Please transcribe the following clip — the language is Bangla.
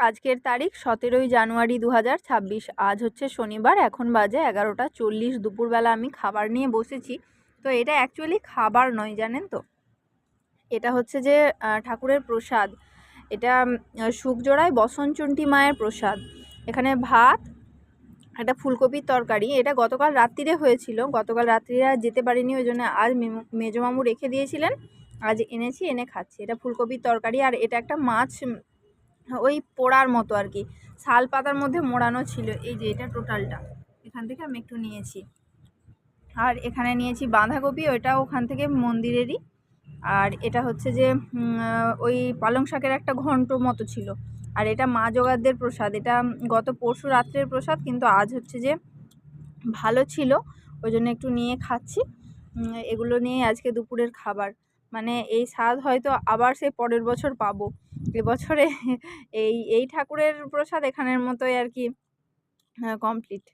আজকের তারিখ 17ই জানুয়ারি 2026। আজ হচ্ছে শনিবার। এখন বাজে 11টা 40। দুপুরবেলা আমি খাবার নিয়ে বসেছি। তো এটা অ্যাকচুয়ালি খাবার নয়, জানেন তো। এটা হচ্ছে যে ঠাকুরের প্রসাদ। এটা শুকজোড়ায় বসনচণ্ডী মায়ের প্রসাদ। এখানে ভাত, একটা ফুলকপির তরকারি। এটা গতকাল রাত্রিরে হয়েছিল, গতকাল রাত্রিরে আর যেতে পারিনি, ওই জন্য আজ মেজোমামু রেখে দিয়েছিলেন, আজ এনেছি, এনে খাচ্ছি। এটা ফুলকপির তরকারি। আর এটা একটা মাছ, ওই পোড়ার মতো আর কি, শাল পাতার মধ্যে মোড়ানো ছিল। এই যে এটা টোটালটা এখান থেকে আমি একটু নিয়েছি। আর এখানে নিয়েছি বাঁধাকপি, ওইটা ওখান থেকে মন্দিরেরই। আর এটা হচ্ছে যে ওই পালং শাকের একটা ঘন্ট মতো ছিল। আর এটা মা জোগাড়দের প্রসাদ। এটা গত পরশু রাত্রের প্রসাদ, কিন্তু আজ হচ্ছে যে ভালো ছিল, ওই জন্য একটু নিয়ে খাচ্ছি। এগুলো নিয়ে আজকে দুপুরের খাবার। মানে এই স্বাদ হয়তো আবার সেই পরের বছর পাবো। এবছরে এই ঠাকুরের প্রসাদ এখানের মতোই আর কি কমপ্লিট।